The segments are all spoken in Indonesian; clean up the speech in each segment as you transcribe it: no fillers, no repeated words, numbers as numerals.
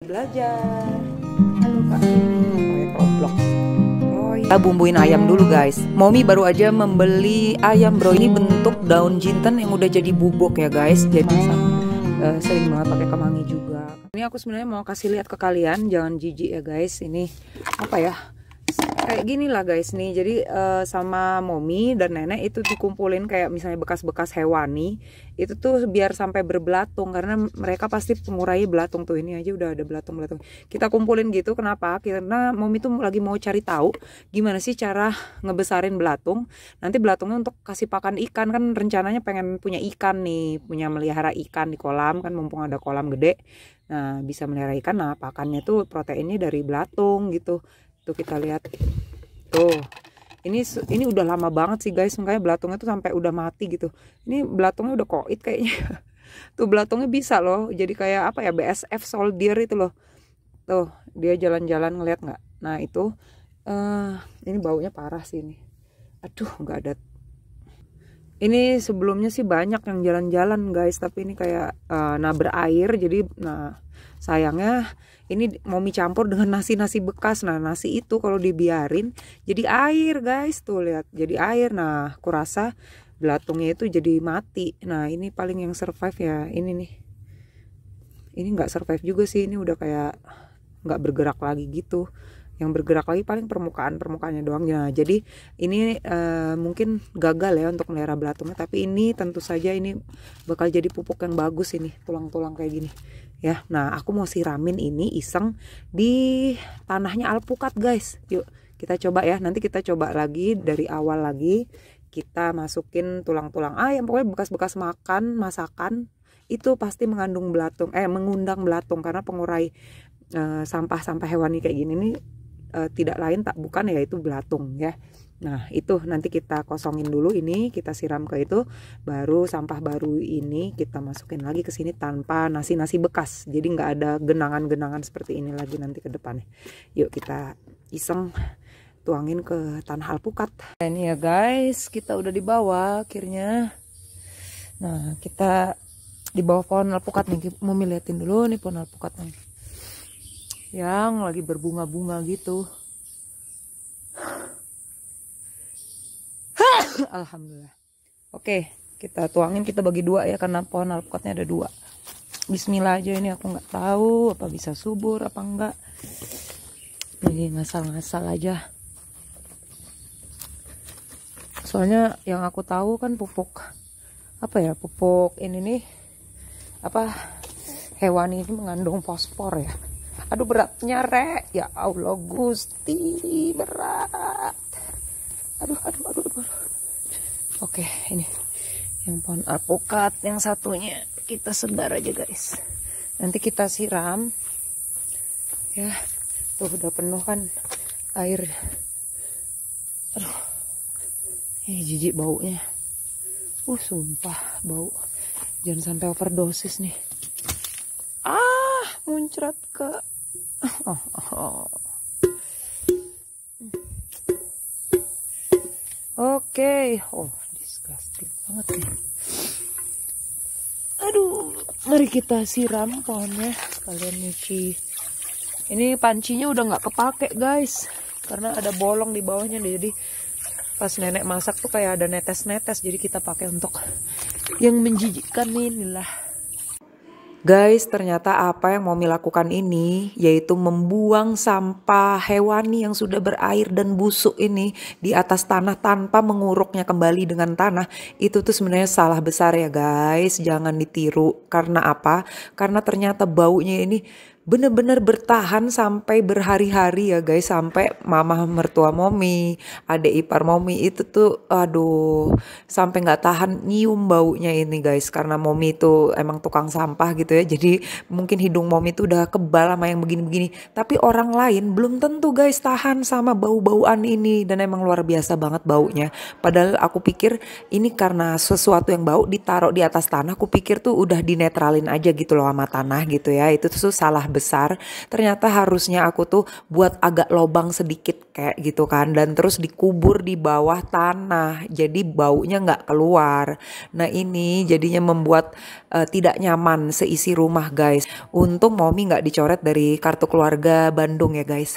belajar. Halo Kak, pakai Roblox. Oh iya. Kita bumbuin ayam dulu guys. Mommy baru aja membeli ayam bro. Ini bentuk daun jinten yang udah jadi bubuk ya guys. Jadi masak. Sering banget pakai kemangi juga. Ini aku sebenarnya mau kasih lihat ke kalian, jangan jijik ya guys. Ini apa ya? Kayak gini lah guys nih. Jadi sama mommy dan nenek itu dikumpulin kayak misalnya bekas-bekas hewani. Itu tuh biar sampai berbelatung karena mereka pasti mengurai belatung tuh. Ini aja udah ada belatung-belatung. Kita kumpulin gitu. Kenapa? Karena mommy tuh lagi mau cari tahu gimana sih cara ngebesarin belatung. Nanti belatungnya untuk kasih pakan ikan, kan rencananya pengen punya ikan nih, punya melihara ikan di kolam kan, mumpung ada kolam gede. Nah, bisa melihara ikan. Nah, pakannya tuh proteinnya dari belatung gitu. Tuh kita lihat tuh, ini udah lama banget sih guys, makanya belatungnya tuh sampai udah mati gitu. Ini belatungnya udah koit kayaknya. Tuh belatungnya bisa loh jadi kayak apa ya, BSF soldier itu loh. Tuh dia jalan-jalan, ngeliat nggak? Nah itu ini baunya parah sih ini. Aduh, nggak ada. Ini sebelumnya sih banyak yang jalan-jalan guys, tapi ini kayak berair. Jadi sayangnya ini mommy campur dengan nasi-nasi bekas. Nah nasi itu kalau dibiarin jadi air guys, tuh lihat jadi air. Nah aku rasa belatungnya itu jadi mati. Nah ini paling yang survive ya ini nih. Ini nggak survive juga sih, ini udah kayak nggak bergerak lagi gitu. Yang bergerak lagi paling permukaannya doang. Nah jadi ini mungkin gagal ya untuk melihara belatungnya, tapi ini tentu saja ini bakal jadi pupuk yang bagus ini, tulang-tulang kayak gini ya. Nah aku mau siramin ini iseng di tanahnya alpukat guys. Yuk kita coba ya, nanti kita coba lagi dari awal lagi. Kita masukin tulang-tulang ayam, pokoknya bekas-bekas masakan itu pasti mengandung belatung, mengundang belatung, karena pengurai sampah-sampah hewani kayak gini nih tidak lain tak bukan yaitu belatung ya. Nah itu nanti kita kosongin dulu, ini kita siram ke itu, baru sampah baru ini kita masukin lagi ke sini tanpa nasi-nasi bekas, jadi nggak ada genangan-genangan seperti ini lagi nanti ke depannya. Yuk kita iseng tuangin ke tanah alpukat. Nah, ini ya guys, kita udah di bawah akhirnya. Nah kita di bawah pohon alpukat nih, mau liatin dulu nih pohon alpukat nih yang lagi berbunga-bunga gitu. Alhamdulillah. Oke, kita tuangin, kita bagi dua ya karena pohon alpukatnya ada dua. Bismillah aja, ini aku nggak tahu apa bisa subur apa enggak. Ini ngasal-ngasal aja. Soalnya yang aku tahu kan pupuk apa ya, pupuk ini nih apa, hewani ini mengandung fosfor ya. Aduh beratnya rek, ya Allah Gusti, berat. Aduh. Oke, ini yang pohon alpukat, yang satunya kita sebar aja guys. Nanti kita siram ya. Tuh udah penuh kan air. Aduh, ini jijik baunya. Sumpah bau. Jangan sampai overdosis nih. Muncrat ke Oke. Disgusting banget nih. Aduh, mari kita siram pohonnya. Kalian nyuci. Ini pancinya udah nggak kepake guys, karena ada bolong di bawahnya. Jadi pas nenek masak tuh kayak ada netes-netes. Jadi kita pakai untuk yang menjijikkan inilah. Guys, ternyata apa yang mommy lakukan ini yaitu membuang sampah hewani yang sudah berair dan busuk ini di atas tanah tanpa menguruknya kembali dengan tanah. Itu tuh sebenarnya salah besar ya guys, jangan ditiru. Karena apa? Karena ternyata baunya ini bener-bener bertahan sampai berhari-hari ya guys, sampai mama mertua mommy, adik ipar mommy itu tuh aduh sampai nggak tahan nyium baunya ini guys, karena mommy itu emang tukang sampah gitu ya, jadi mungkin hidung mommy itu udah kebal sama yang begini-begini, tapi orang lain belum tentu guys tahan sama bau-bauan ini, dan emang luar biasa banget baunya. Padahal aku pikir ini karena sesuatu yang bau ditaruh di atas tanah, aku pikir tuh udah dinetralin aja gitu loh sama tanah gitu ya. Itu tuh salah besar. Ternyata harusnya aku tuh buat agak lobang sedikit kayak gitu kan, dan terus dikubur di bawah tanah, jadi baunya nggak keluar. Nah ini jadinya membuat tidak nyaman seisi rumah guys. Untung Momi nggak dicoret dari kartu keluarga Bandung ya guys.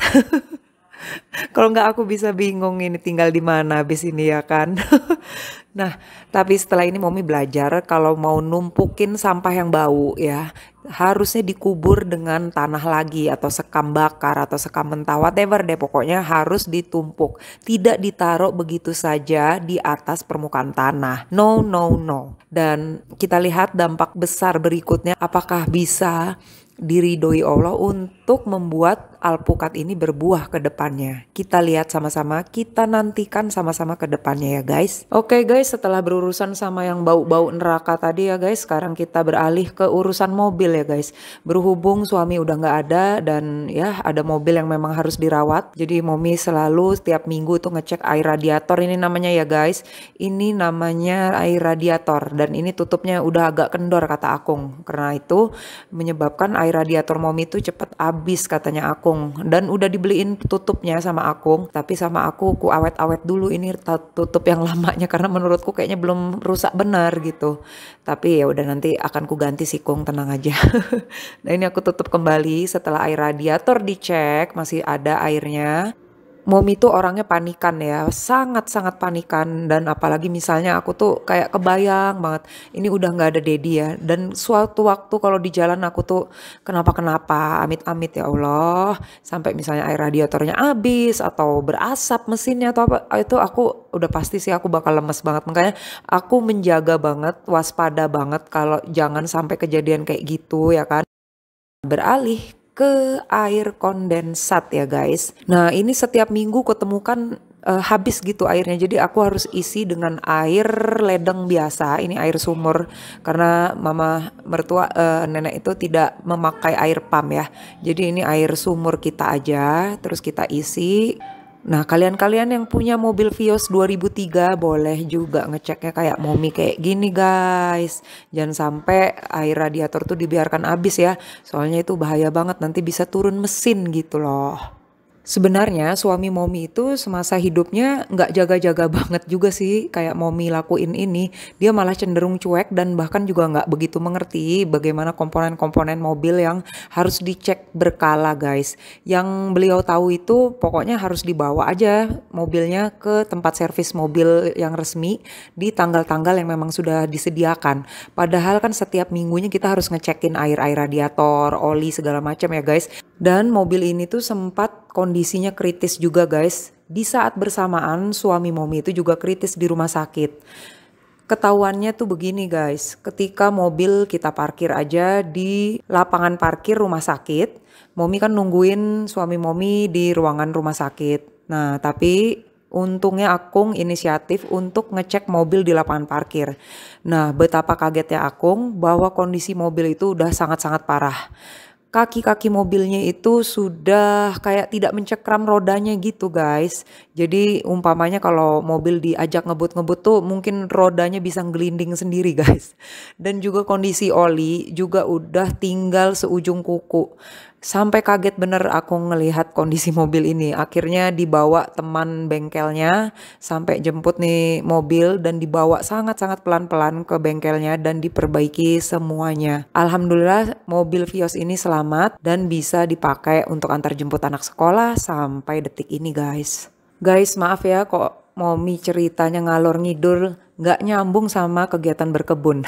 Kalau nggak aku bisa bingung ini tinggal di mana habis ini ya kan. Nah, tapi setelah ini Momi belajar kalau mau numpukin sampah yang bau ya, harusnya dikubur dengan tanah lagi atau sekam bakar atau sekam mentah whatever deh, pokoknya harus ditumpuk. Tidak ditaruh begitu saja di atas permukaan tanah. No, no, no. Dan kita lihat dampak besar berikutnya, apakah bisa diridhoi Allah untuk membuat alpukat ini berbuah ke depannya. Kita lihat sama-sama, kita nantikan sama-sama ke depannya ya guys. Oke guys, setelah berurusan sama yang bau-bau neraka tadi ya guys, sekarang kita beralih ke urusan mobil ya guys. Berhubung suami udah nggak ada dan ya ada mobil yang memang harus dirawat, jadi Momi selalu setiap minggu tuh ngecek air radiator ini namanya ya guys. Ini namanya air radiator dan ini tutupnya udah agak kendor kata Akung. Karena itu menyebabkan air radiator Momi itu cepet habis katanya Akung. Dan udah dibeliin tutupnya sama Akung, tapi sama aku awet-awet dulu ini tutup yang lamanya karena menurutku kayaknya belum rusak benar gitu. Tapi ya udah nanti akan ku ganti sih Kung, tenang aja. Nah ini aku tutup kembali setelah air radiator dicek masih ada airnya. Momi tuh orangnya panikan ya, sangat-sangat panikan, dan apalagi misalnya aku tuh kayak kebayang banget ini udah nggak ada Dedi ya, dan suatu waktu kalau di jalan aku tuh kenapa-kenapa, amit-amit ya Allah, sampai misalnya air radiatornya habis atau berasap mesinnya atau apa, itu aku udah pasti sih aku bakal lemes banget. Makanya aku menjaga banget, waspada banget kalau jangan sampai kejadian kayak gitu ya kan. Beralih ke air kondensat ya guys. Nah ini setiap minggu kutemukan habis gitu airnya. Jadi aku harus isi dengan air ledeng biasa. Ini air sumur karena mama mertua nenek itu tidak memakai air pump ya. Jadi ini air sumur kita aja. Terus kita isi. Nah kalian-kalian yang punya mobil Vios 2003 boleh juga ngeceknya kayak Momi kayak gini guys. Jangan sampai air radiator tuh dibiarkan habis ya. Soalnya itu bahaya banget, nanti bisa turun mesin gitu loh. Sebenarnya suami Momi itu semasa hidupnya nggak jaga-jaga banget juga sih kayak Momi lakuin ini. Dia malah cenderung cuek dan bahkan juga nggak begitu mengerti bagaimana komponen-komponen mobil yang harus dicek berkala guys. Yang beliau tahu itu pokoknya harus dibawa aja mobilnya ke tempat servis mobil yang resmi di tanggal-tanggal yang memang sudah disediakan. Padahal kan setiap minggunya kita harus ngecekin air-air radiator, oli segala macam ya guys. Dan mobil ini tuh sempat kondisinya kritis juga guys. Di saat bersamaan suami Momi itu juga kritis di rumah sakit. Ketahuannya tuh begini guys, ketika mobil kita parkir aja di lapangan parkir rumah sakit, Momi kan nungguin suami Momi di ruangan rumah sakit. Nah tapi untungnya Akung inisiatif untuk ngecek mobil di lapangan parkir. Nah betapa kagetnya Akung bahwa kondisi mobil itu udah sangat-sangat parah. Kaki-kaki mobilnya itu sudah kayak tidak mencekram rodanya gitu guys. Jadi umpamanya kalau mobil diajak ngebut-ngebut tuh mungkin rodanya bisa ngelinding sendiri guys. Dan juga kondisi oli juga udah tinggal seujung kuku. Sampai kaget bener aku ngelihat kondisi mobil ini. Akhirnya dibawa teman bengkelnya sampai jemput nih mobil dan dibawa sangat-sangat pelan-pelan ke bengkelnya dan diperbaiki semuanya. Alhamdulillah mobil Vios ini selamat dan bisa dipakai untuk antar jemput anak sekolah sampai detik ini guys. Guys maaf ya kok Momi ceritanya ngalor ngidul, nggak nyambung sama kegiatan berkebun.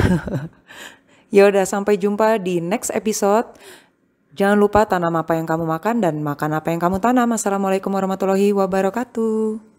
Yaudah sampai jumpa di next episode. Jangan lupa tanam apa yang kamu makan dan makan apa yang kamu tanam. Assalamualaikum warahmatullahi wabarakatuh.